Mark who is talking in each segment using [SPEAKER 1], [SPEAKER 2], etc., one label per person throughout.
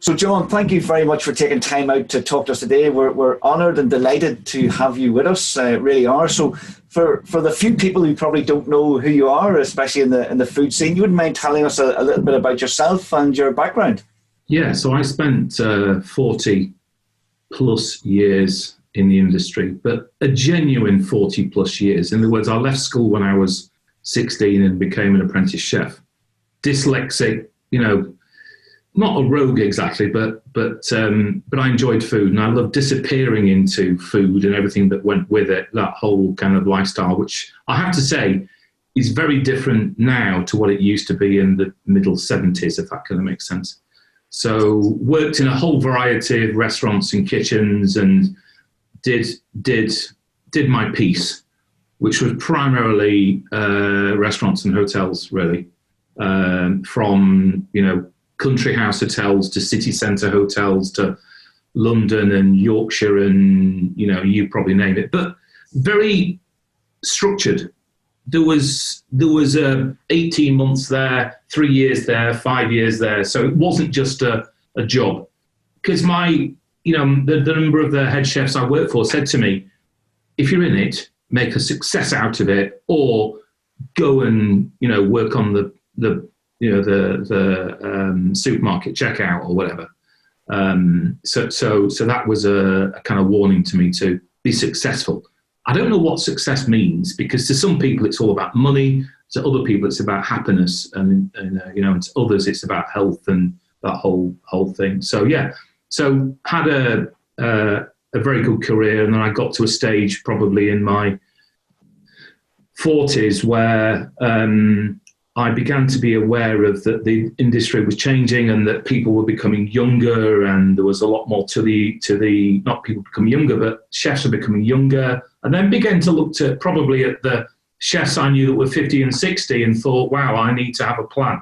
[SPEAKER 1] So, John, thank you very much for taking time out to talk to us today. We're honoured and delighted to have you with us. Really are. So, for the few people who probably don't know who you are, especially in the food scene, you wouldn't mind telling us a little bit about yourself and your background?
[SPEAKER 2] Yeah. So I spent 40 plus years in the industry, but a genuine 40 plus years. In other words, I left school when I was 16 and became an apprentice chef. Dyslexic, not a rogue exactly, but I enjoyed food, and I loved disappearing into food and everything that went with it, that whole kind of lifestyle, which I have to say is very different now to what it used to be in the middle 70s, if that kind of makes sense. So worked in a whole variety of restaurants and kitchens and did my piece, which was primarily restaurants and hotels, really, from, country house hotels to city centre hotels to London and Yorkshire and, you probably name it, but very structured. There was 18 months there, 3 years there, 5 years there. So it wasn't just a job. Because the number of the head chefs I worked for said to me, if you're in it, make a success out of it, or go and, work on the supermarket checkout or whatever. So that was a kind of warning to me to be successful. I don't know what success means, because to some people it's all about money, to other people it's about happiness, and to others it's about health and that whole thing. So yeah, so had a very good career, and then I got to a stage probably in my 40s where I began to be aware of that the industry was changing and that people were becoming younger, and there was a lot more to the not people becoming younger, but chefs were becoming younger, and then began to look at the chefs I knew that were 50 and 60 and thought, wow, I need to have a plan.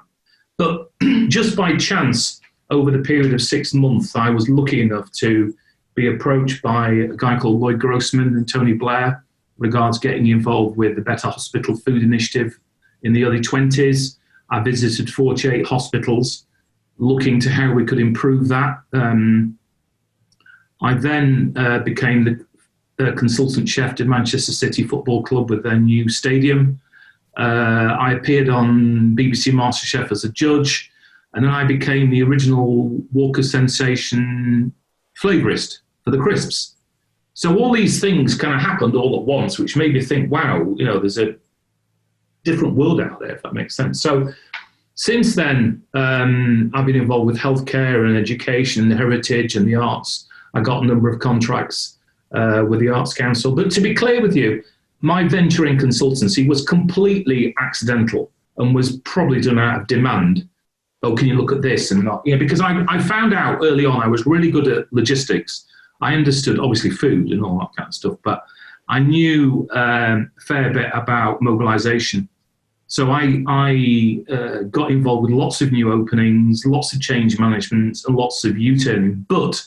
[SPEAKER 2] But just by chance, over the period of 6 months, I was lucky enough to be approached by a guy called Lloyd Grossman and Tony Blair regards getting involved with the Better Hospital Food Initiative. In the early 20s, I visited 48 hospitals, looking to how we could improve that. I then became the consultant chef to Manchester City Football Club with their new stadium. I appeared on BBC Masterchef as a judge, and then I became the original Walker Sensation flavourist for the crisps. So all these things kind of happened all at once, which made me think, wow, there's a different world out there, if that makes sense. So since then, I've been involved with healthcare and education and heritage and the arts. I got a number of contracts with the Arts Council. But to be clear with you, my venture in consultancy was completely accidental and was probably done out of demand. Oh, can you look at this? And not, because I found out early on I was really good at logistics. I understood, obviously, food and all that kind of stuff, but I knew a fair bit about mobilization. So I got involved with lots of new openings, lots of change management, and lots of U-turning. But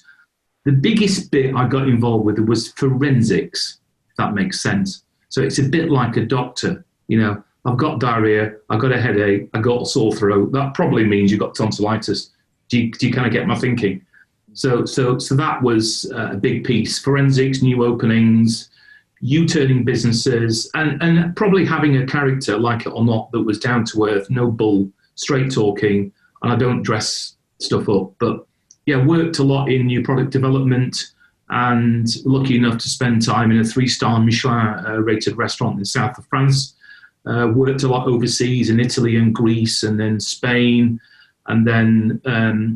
[SPEAKER 2] the biggest bit I got involved with was forensics, if that makes sense. So it's a bit like a doctor. I've got diarrhea, I've got a headache, I've got a sore throat. That probably means you've got tonsillitis. Do you kind of get my thinking? So that was a big piece. Forensics, new openings, U-turning businesses, and probably having a character, like it or not, that was down to earth, no bull, straight talking, and I don't dress stuff up. But yeah, worked a lot in new product development, and lucky enough to spend time in a 3-star Michelin rated restaurant in the south of France. Worked a lot overseas in Italy and Greece, and then Spain, and then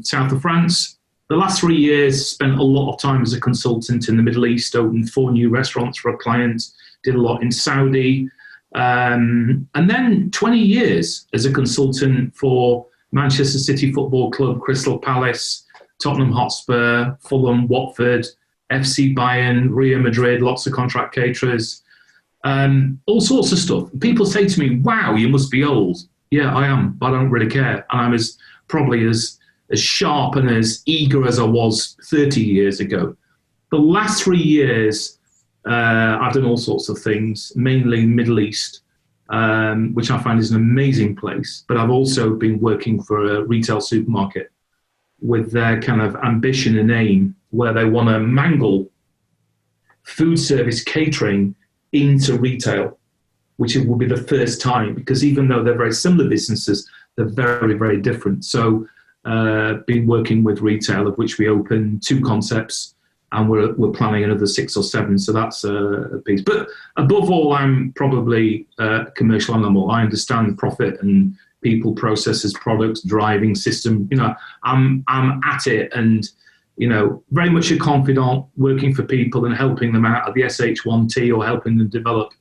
[SPEAKER 2] south of France. The last 3 years, spent a lot of time as a consultant in the Middle East, opened 4 new restaurants for a client, did a lot in Saudi, and then 20 years as a consultant for Manchester City Football Club, Crystal Palace, Tottenham Hotspur, Fulham, Watford, FC Bayern, Real Madrid, lots of contract caterers, all sorts of stuff. People say to me, wow, you must be old. Yeah, I am, but I don't really care. And I'm probably as sharp and as eager as I was 30 years ago. The last 3 years, I've done all sorts of things, mainly Middle East, which I find is an amazing place. But I've also been working for a retail supermarket. with their kind of ambition and aim, where they want to mangle food service catering into retail, which it will be the first time, because even though they're very similar businesses, they're very, very different. So been working with retail, of which we opened 2 concepts, and we're planning another 6 or 7. So that's a piece. But above all, I'm probably a commercial animal. I understand profit and people, processes, products, driving system. I'm at it, and very much a confidant, working for people and helping them out at the SH1T or helping them develop.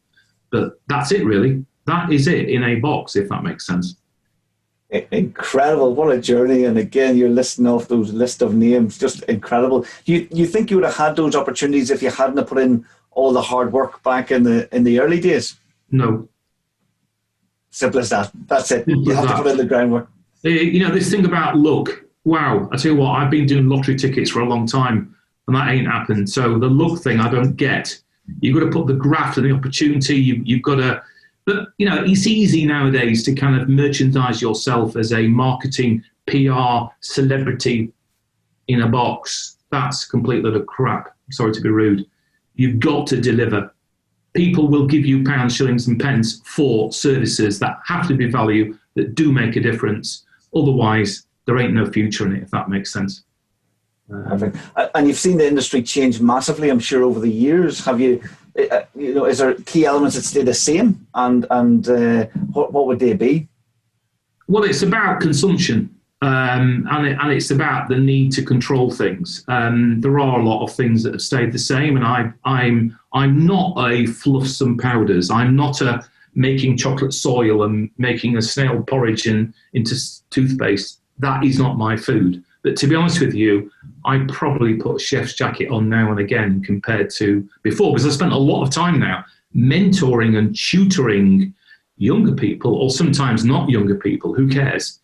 [SPEAKER 2] But that's it, really. That is it in a box, if that makes sense.
[SPEAKER 1] Incredible. What a journey. And again, you're listing off those list of names, just incredible. You think you would have had those opportunities if you hadn't put in all the hard work back in the early days?
[SPEAKER 2] No.
[SPEAKER 1] Simple as that. That's it. You have to put in the groundwork.
[SPEAKER 2] This thing about luck. Wow. I tell you what, I've been doing lottery tickets for a long time, and that ain't happened. So the luck thing I don't get. You've got to put the graft and the opportunity. You've got to... But, it's easy nowadays to kind of merchandise yourself as a marketing, PR, celebrity in a box. That's a complete load of crap. Sorry to be rude. You've got to deliver. People will give you pounds, shillings and pence for services that have to be value, that do make a difference. Otherwise, there ain't no future in it, if that makes sense.
[SPEAKER 1] Perfect. And you've seen the industry change massively, I'm sure, over the years. Have you... is there key elements that stay the same, and what would they be?
[SPEAKER 2] Well, it's about consumption, and it's about the need to control things. There are a lot of things that have stayed the same, and I'm not a fluff some powders. I'm not a making chocolate soil and making a snail porridge into toothpaste. That is not my food. But to be honest with you, I probably put a chef's jacket on now and again compared to before, because I spent a lot of time now mentoring and tutoring younger people, or sometimes not younger people, who cares,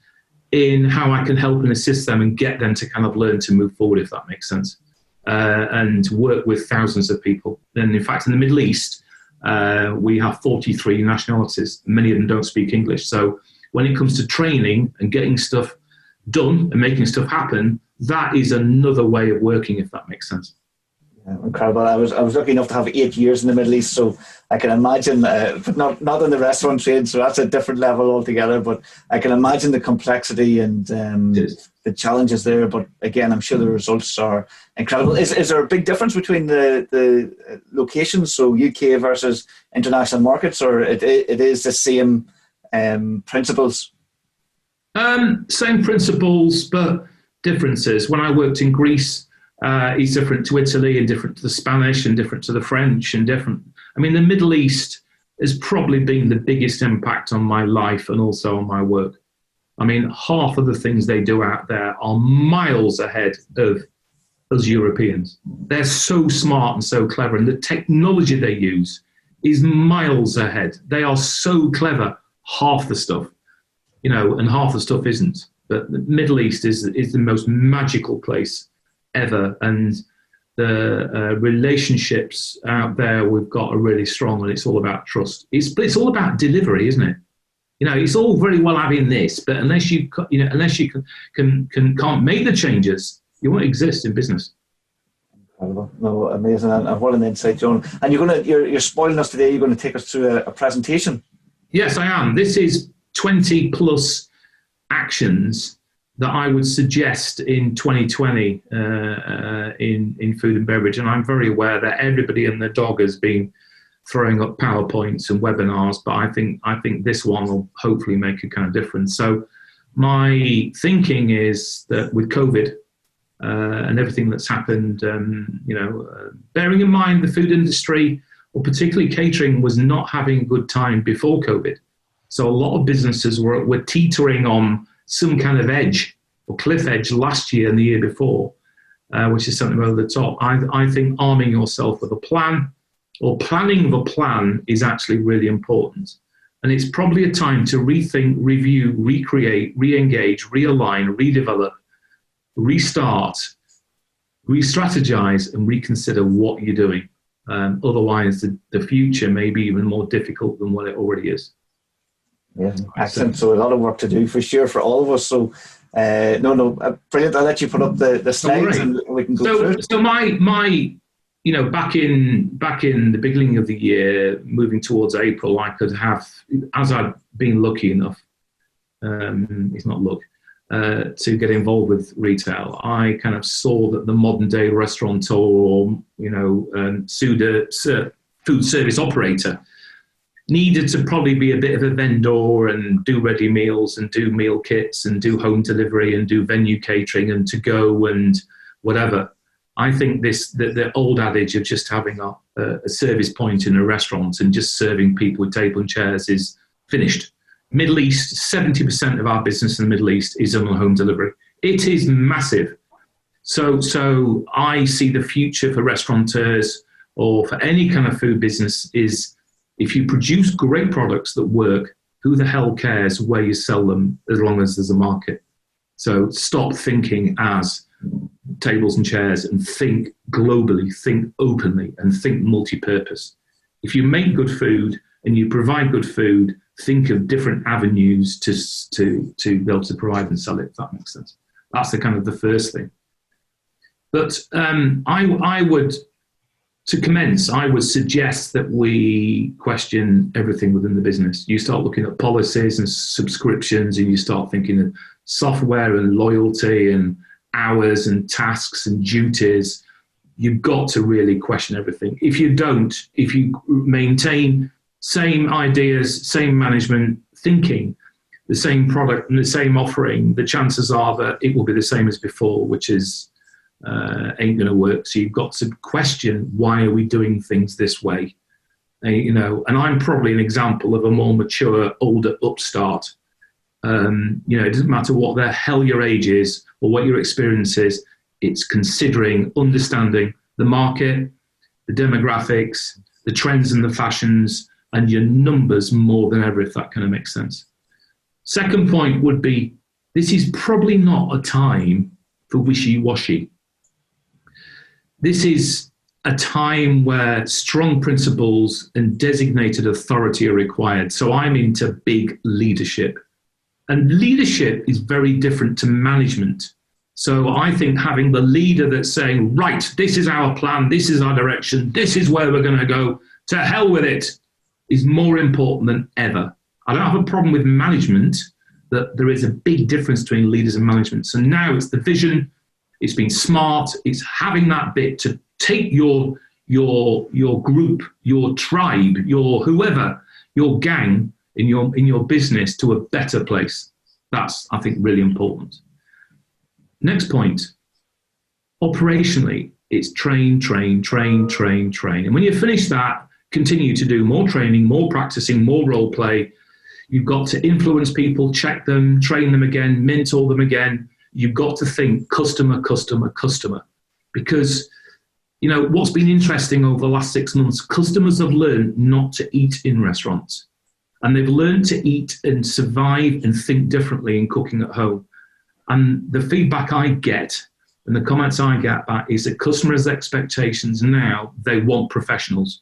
[SPEAKER 2] in how I can help and assist them and get them to kind of learn to move forward, if that makes sense, and work with thousands of people. And in fact, in the Middle East, we have 43 nationalities. Many of them don't speak English. So when it comes to training and getting stuff done and making stuff happen, that is another way of working, if that makes sense.
[SPEAKER 1] Yeah, incredible. I was lucky enough to have 8 years in the Middle East, so I can imagine, but not in the restaurant trade, so that's a different level altogether, but I can imagine the complexity and the challenges there. But again, I'm sure the results are incredible. Is there a big difference between the locations, so UK versus international markets, or it is the same principles?
[SPEAKER 2] Same principles, but differences. When I worked in Greece, it's different to Italy and different to the Spanish and different to the French and different. I mean, the Middle East has probably been the biggest impact on my life and also on my work. I mean, half of the things they do out there are miles ahead of us Europeans. They're so smart and so clever, and the technology they use is miles ahead. They are so clever, half the stuff. And half the stuff isn't. But the Middle East is the most magical place ever, and the relationships out there we've got are really strong, and it's all about trust. It's all about delivery, isn't it? It's all very well having this, but unless you can't make the changes, you won't exist in business.
[SPEAKER 1] Incredible. No, amazing, and what an insight, John. And you're spoiling us today. You're going to take us through a presentation.
[SPEAKER 2] Yes, I am. This is 20 plus actions that I would suggest in 2020 in food and beverage. And I'm very aware that everybody and their dog has been throwing up PowerPoints and webinars, but I think this one will hopefully make a kind of difference. So my thinking is that with COVID and everything that's happened, bearing in mind the food industry, or particularly catering, was not having a good time before COVID. So a lot of businesses were teetering on some kind of edge or cliff edge last year and the year before, which is something over the top. I think arming yourself with a plan, or planning the plan, is actually really important. And it's probably a time to rethink, review, recreate, re-engage, realign, redevelop, restart, re-strategize, and reconsider what you're doing. Otherwise, the future may be even more difficult than what it already is.
[SPEAKER 1] Yeah, excellent. So a lot of work to do for sure for all of us. So Brilliant. I'll let you put up the slides and we can go through it.
[SPEAKER 2] So my back in the beginning of the year, moving towards April, I could have, as I'd been lucky enough, it's not luck, to get involved with retail. I kind of saw that the modern day restaurateur or food service operator needed to probably be a bit of a vendor and do ready meals and do meal kits and do home delivery and do venue catering and to go and whatever. I think the old adage of just having a service point in a restaurant and just serving people with table and chairs is finished. Middle East, 70% of our business in the Middle East is on home delivery. It is massive. So I see the future for restaurateurs or for any kind of food business is if you produce great products that work, who the hell cares where you sell them as long as there's a market? So stop thinking as tables and chairs and think globally, think openly, and think multi-purpose. If you make good food and you provide good food, think of different avenues to be able to provide and sell it, if that makes sense. That's the kind of the first thing. But I would suggest that we question everything within the business. You start looking at policies and subscriptions, and you start thinking of software and loyalty and hours and tasks and duties. You've got to really question everything. If you don't, if you maintain same ideas, same management thinking, the same product and the same offering, the chances are that it will be the same as before, which is ain't going to work. So you've got to question, why are we doing things this way? And I'm probably an example of a more mature, older upstart. It doesn't matter what the hell your age is or what your experience is. It's considering, understanding the market, the demographics, the trends and the fashions, and your numbers more than ever, if that kind of makes sense. Second point would be, this is probably not a time for wishy-washy. This is a time where strong principles and designated authority are required. So I'm into big leadership. And leadership is very different to management. So I think having the leader that's saying, right, this is our plan, this is our direction, this is where we're going to go, to hell with it, is more important than ever. I don't have a problem with management, that there is a big difference between leaders and management. So now it's the vision, it's being smart, it's having that bit to take your group, your tribe, your whoever, your gang in your business to a better place. That's, I think, really important. Next point, operationally, it's train. And when you finish that, continue to do more training, more practicing, more role play. You've got to influence people, check them, train them again, mentor them again. You've got to think customer. Because, what's been interesting over the last 6 months, customers have learned not to eat in restaurants. And they've learned to eat and survive and think differently in cooking at home. And the feedback I get and the comments I get back is that customers' expectations now, they want professionals.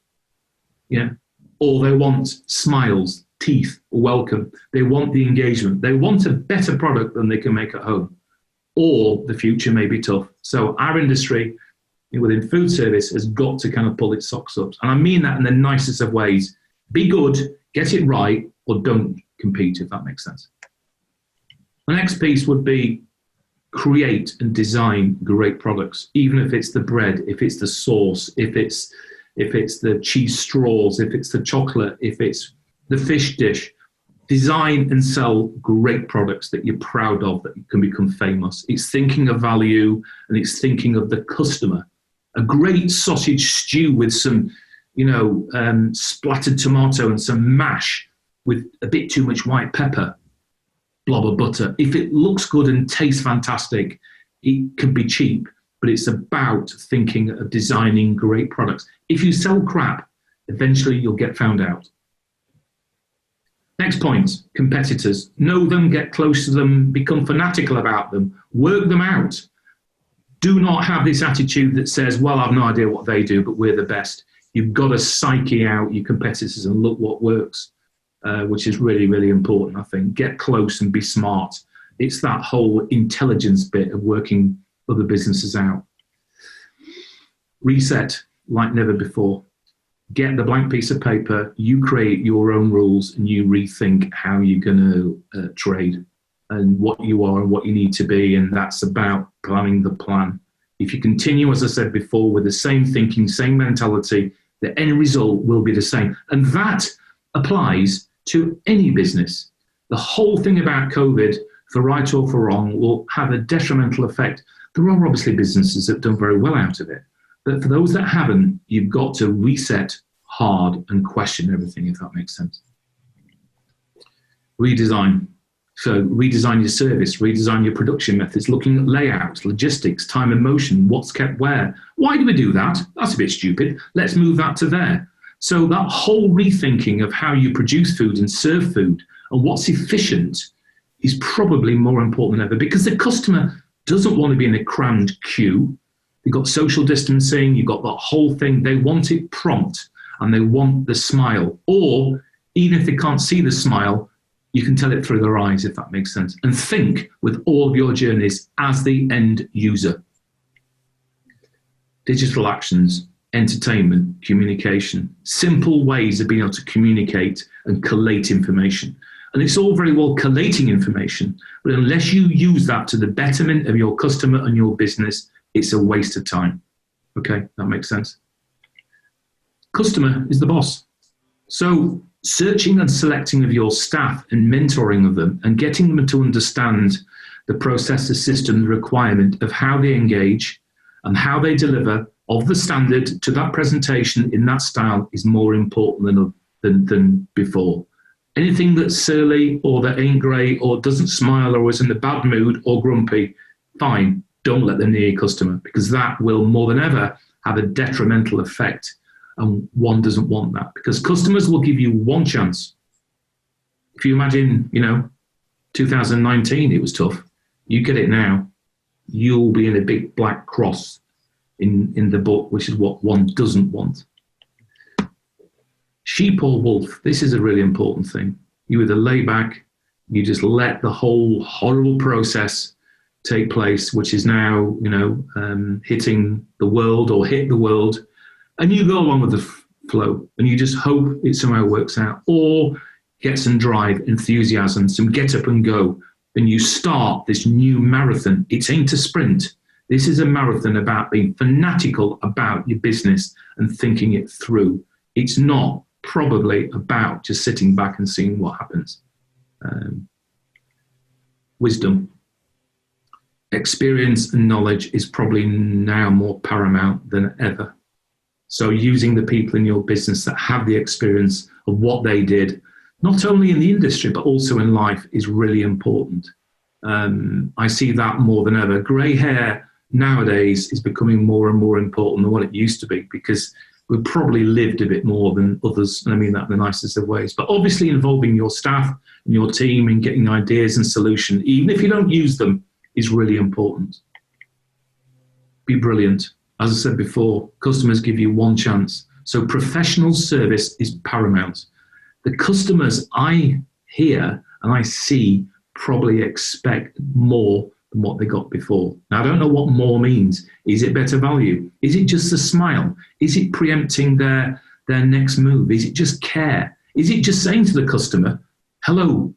[SPEAKER 2] Yeah, or they want smiles, teeth, welcome. They want the engagement. They want a better product than they can make at home, or the future may be tough. So our industry within food service has got to kind of pull its socks up. And I mean that in the nicest of ways. Be good, get it right, or don't compete, if that makes sense. The next piece would be create and design great products, even if it's the bread, if it's the sauce, if it's the cheese straws, if it's the chocolate, if it's the fish dish. Design and sell great products that you're proud of, that can become famous. It's thinking of value and it's thinking of the customer. A great sausage stew with some, splattered tomato and some mash with a bit too much white pepper, blob of butter. If it looks good and tastes fantastic, it can be cheap. But it's about thinking of designing great products. If you sell crap, eventually you'll get found out. Next point, competitors. Know them, get close to them, become fanatical about them, work them out. Do not have this attitude that says, well, I've no idea what they do, but we're the best. You've got to psyche out your competitors and look what works, which is really, really important, I think. Get close and be smart. It's that whole intelligence bit of working other businesses out. Reset like never before. Get the blank piece of paper, you create your own rules, and you rethink how you're going to trade and what you are and what you need to be. And that's about planning the plan. If you continue, as I said before, with the same thinking, same mentality, the end result will be the same. And that applies to any business. The whole thing about COVID, for right or for wrong, will have a detrimental effect. There are obviously businesses that have done very well out of it. But for those that haven't, you've got to reset hard and question everything, if that makes sense. Redesign. So redesign your service, redesign your production methods, looking at layouts, logistics, time and motion, what's kept where. Why do we do that? That's a bit stupid. Let's move that to there. So that whole rethinking of how you produce food and serve food and what's efficient is probably more important than ever, because the customer doesn't want to be in a crammed queue. You've got social distancing, you've got that whole thing. They want it prompt and they want the smile. Or even if they can't see the smile, you can tell it through their eyes, if that makes sense. And think with all of your journeys as the end user. Digital actions, entertainment, communication, simple ways of being able to communicate and collate information. And it's all very well collating information, but unless you use that to the betterment of your customer and your business, it's a waste of time. Okay, that makes sense. Customer is the boss. So searching and selecting of your staff and mentoring of them and getting them to understand the process, the system, the requirement of how they engage and how they deliver of the standard to that presentation in that style is more important than before. Anything that's surly or that ain't great or doesn't smile or is in a bad mood or grumpy, fine, don't let them near your customer, because that will more than ever have a detrimental effect. And one doesn't want that, because customers will give you one chance. If you imagine, 2019, it was tough. You get it now, you'll be in a big black cross in the book, which is what one doesn't want. Sheep or wolf, this is a really important thing. You either lay back, you just let the whole horrible process take place, which is now, hitting the world or hit the world, and you go along with the flow and you just hope it somehow works out, or get some drive, enthusiasm, some get up and go, and you start this new marathon. It ain't a sprint. This is a marathon about being fanatical about your business and thinking it through. It's not probably about just sitting back and seeing what happens. Wisdom. Experience and knowledge is probably now more paramount than ever. So using the people in your business that have the experience of what they did, not only in the industry, but also in life, is really important. I see that more than ever. Grey hair nowadays is becoming more and more important than what it used to be, because we've probably lived a bit more than others, and I mean that in the nicest of ways. But obviously involving your staff and your team and getting ideas and solutions, even if you don't use them, is really important. Be brilliant. As I said before, customers give you one chance. So professional service is paramount. The customers I hear and I see probably expect more than what they got before. Now, I don't know what more means. Is it better value? Is it just a smile? Is it preempting their next move? Is it just care? Is it just saying to the customer, hello,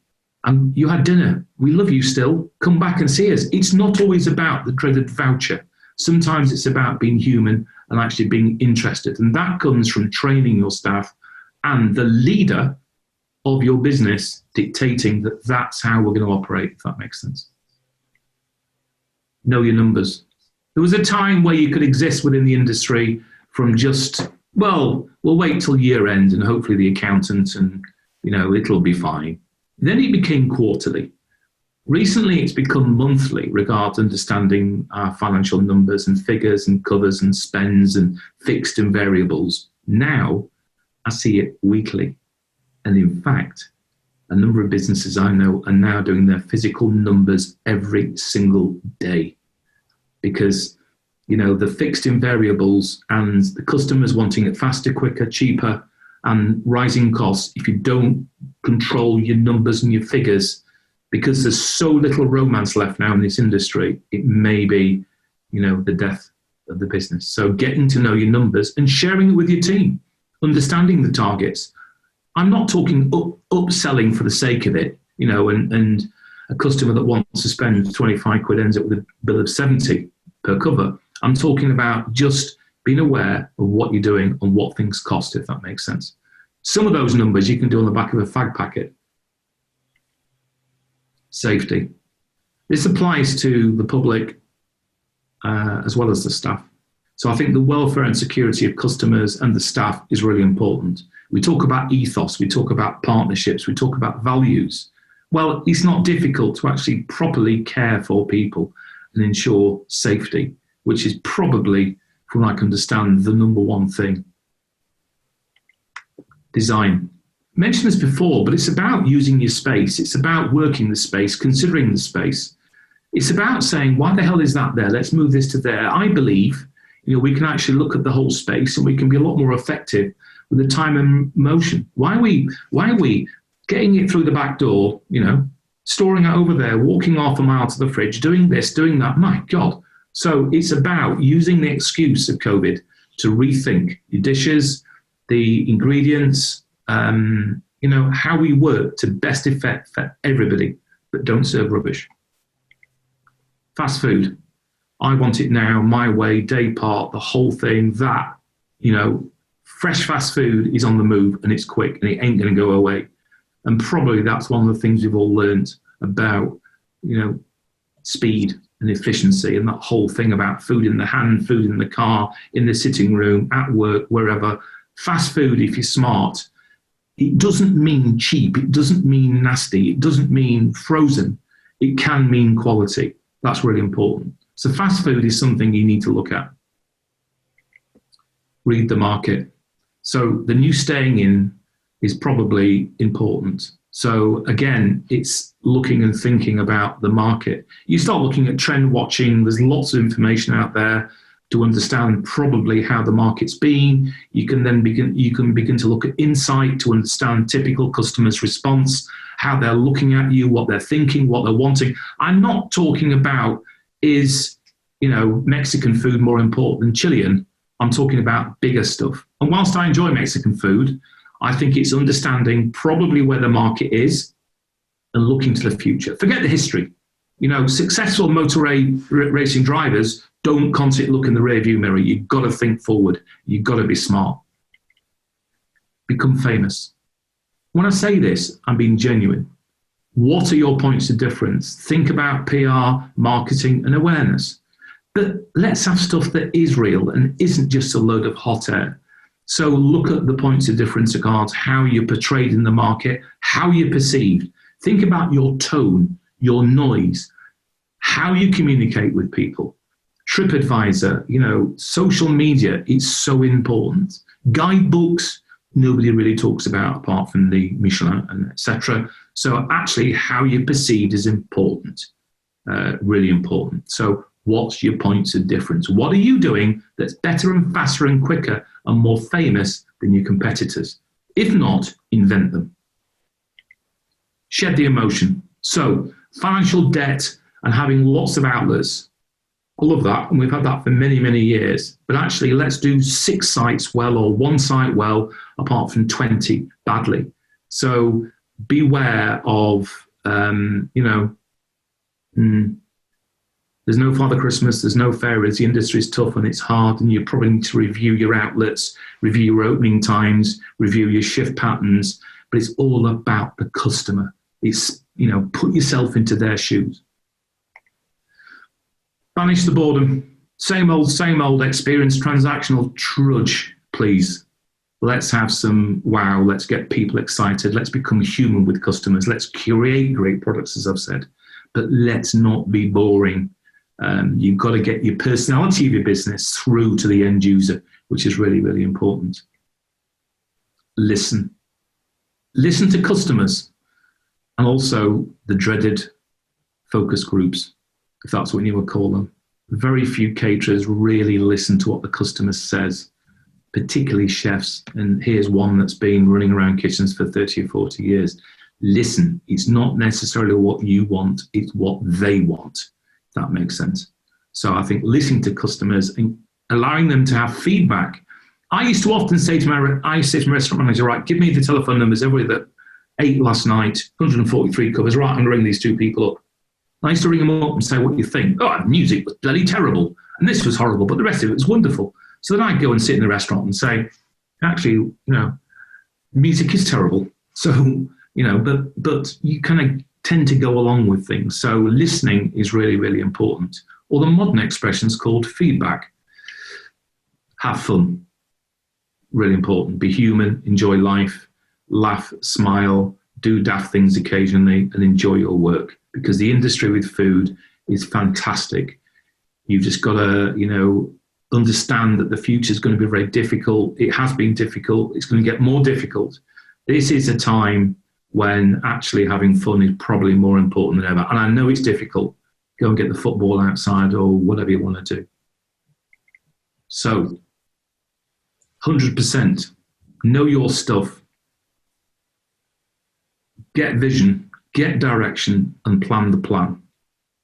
[SPEAKER 2] you had dinner. We love you still. Come back and see us. It's not always about the dreaded voucher. Sometimes it's about being human and actually being interested. And that comes from training your staff and the leader of your business dictating that that's how we're going to operate, if that makes sense. Know your numbers. There was a time where you could exist within the industry from just, well, we'll wait till year end and hopefully the accountant and, it'll be fine. Then it became quarterly. Recently, it's become monthly, regards understanding our financial numbers and figures and covers and spends and fixed and variables. Now, I see it weekly. And in fact, a number of businesses I know are now doing their physical numbers every single day. Because, the fixed in variables and the customers wanting it faster, quicker, cheaper, and rising costs, if you don't control your numbers and your figures, because there's so little romance left now in this industry. It may be, the death of the business. So getting to know your numbers and sharing it with your team, understanding the targets. I'm not talking upselling for the sake of it, and a customer that wants to spend 25 quid ends up with a bill of 70 per cover. I'm talking about just being aware of what you're doing and what things cost, if that makes sense. Some of those numbers you can do on the back of a fag packet. Safety. This applies to the public as well as the staff. So I think the welfare and security of customers and the staff is really important. We talk about ethos, we talk about partnerships, we talk about values. Well, it's not difficult to actually properly care for people and ensure safety, which is probably, from what I can understand, the number one thing. Design. I mentioned this before, but it's about using your space. It's about working the space, considering the space. It's about saying, why the hell is that there? Let's move this to there. I believe, we can actually look at the whole space and we can be a lot more effective with the time and motion. Why are we getting it through the back door, storing it over there, walking half a mile to the fridge, doing this, doing that? My God. So it's about using the excuse of COVID to rethink your dishes, the ingredients, how we work to best effect for everybody, but don't serve rubbish. Fast food. I want it now, my way, day part, the whole thing. That, fresh fast food is on the move and it's quick and it ain't going to go away. And probably that's one of the things we've all learned about, speed and efficiency, and that whole thing about food in the hand, food in the car, in the sitting room, at work, wherever. Fast food, if you're smart, it doesn't mean cheap. It doesn't mean nasty. It doesn't mean frozen. It can mean quality. That's really important. So fast food is something you need to look at. Read the market. So the new staying in is probably important. So again, it's looking and thinking about the market. You start looking at trend watching. There's lots of information out there to understand probably how the market's been. You can then begin to look at insight to understand typical customers' response, how they're looking at you, what they're thinking, what they're wanting. I'm not talking about is, Mexican food more important than Chilean. I'm talking about bigger stuff. And whilst I enjoy Mexican food, I think it's understanding probably where the market is and looking to the future. Forget the history. Successful motor racing drivers don't constantly look in the rearview mirror. You've got to think forward. You've got to be smart. Become famous. When I say this, I'm being genuine. What are your points of difference? Think about PR, marketing, and awareness. But let's have stuff that is real and isn't just a load of hot air. So look at the points of difference regards how you're portrayed in the market, how you're perceived. Think about your tone, your noise, how you communicate with people. TripAdvisor, social media is so important. Guidebooks, nobody really talks about apart from the Michelin and etc. So actually how you're perceived is important, really important. So what's your points of difference? What are you doing that's better and faster and quicker and more famous than your competitors? If not, invent them. Shed the emotion. So financial debt and having lots of outlets, all of that, and we've had that for many, many years, but actually let's do 6 sites well or 1 site well apart from 20 badly. So beware of, there's no Father Christmas, there's no fairies, the industry's tough and it's hard, and you probably need to review your outlets, review your opening times, review your shift patterns, but it's all about the customer. It's, put yourself into their shoes. Banish the boredom. Same old experience, transactional trudge, please. Let's have some wow, let's get people excited, let's become human with customers, let's create great products, as I've said, but let's not be boring. You've got to get your personality of your business through to the end user, which is really, really important. Listen. Listen to customers and also the dreaded focus groups, if that's what you would call them. Very few caterers really listen to what the customer says, particularly chefs. And here's one that's been running around kitchens for 30 or 40 years. listen. It's not necessarily what you want, it's what they want, if that makes sense. So I think listening to customers and allowing them to have feedback. I used to often say to my restaurant manager, right, give me the telephone numbers. Everybody that ate last night, 143 covers, right, I'm going to ring these two people up. I used to ring them up and say, what do you think? Oh, the music was bloody terrible. And this was horrible, but the rest of it was wonderful. So then I'd go and sit in the restaurant and say, actually, music is terrible. So, but you kind of tend to go along with things. So listening is really, really important. Or the modern expression is called feedback. Have fun. Really important. Be human, enjoy life, laugh, smile, do daft things occasionally, and enjoy your work. Because the industry with food is fantastic. You've just got to, understand that the future is going to be very difficult. It has been difficult. It's going to get more difficult. This is a time when actually having fun is probably more important than ever. And I know it's difficult. Go and get the football outside or whatever you want to do. So, 100%, know your stuff. Get vision, get direction, and plan the plan.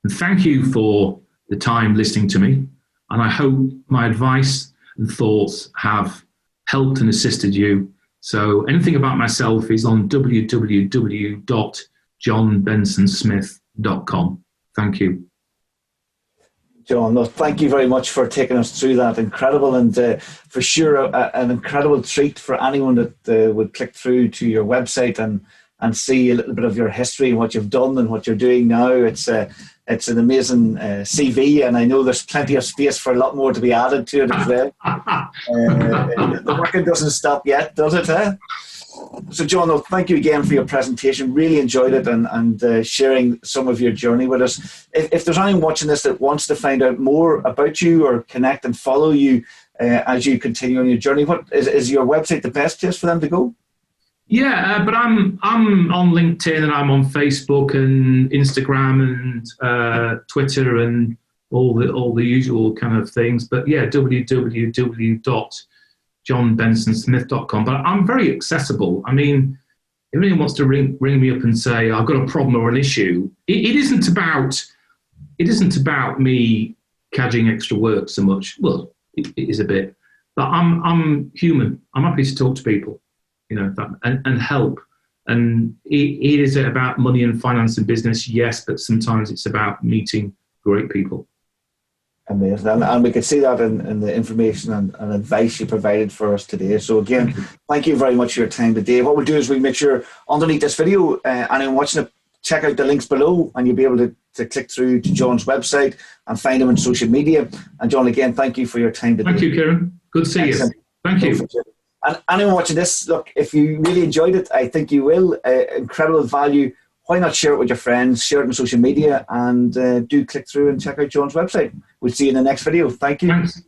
[SPEAKER 2] And thank you for the time listening to me. And I hope my advice and thoughts have helped and assisted you. So anything about myself is on www.johnbensonsmith.com. Thank you.
[SPEAKER 1] John, thank you very much for taking us through that. Incredible, and for sure an incredible treat for anyone that would click through to your website and see a little bit of your history and what you've done and what you're doing now. It's an amazing CV, and I know there's plenty of space for a lot more to be added to it as well. The working doesn't stop yet, does it? So, John, thank you again for your presentation. Really enjoyed it and sharing some of your journey with us. If there's anyone watching this that wants to find out more about you or connect and follow you as you continue on your journey, what is your website the best place for them to go?
[SPEAKER 2] Yeah, but I'm on LinkedIn and I'm on Facebook and Instagram and Twitter and all the usual kind of things. But yeah, www.johnbensonsmith.com. But I'm very accessible. I mean, if anyone wants to ring me up and say I've got a problem or an issue, it isn't about me cadging extra work so much. Well, it is a bit, but I'm human. I'm happy to talk to people. And help. And it is about money and finance and business, yes, but sometimes it's about meeting great people.
[SPEAKER 1] Amazing. And we could see that in the information and advice you provided for us today. So again, thank you very much for your time today. What we'll do is we make sure underneath this video, anyone watching it, check out the links below and you'll be able to click through to John's website and find him on social media. And John, again, thank you for your time today.
[SPEAKER 2] Thank you, Kieran. Good to see you. Thank you.
[SPEAKER 1] And anyone watching this, look, if you really enjoyed it, I think you will. Incredible value. Why not share it with your friends, share it on social media, and do click through and check out John's website. We'll see you in the next video. Thank you.
[SPEAKER 2] Thanks.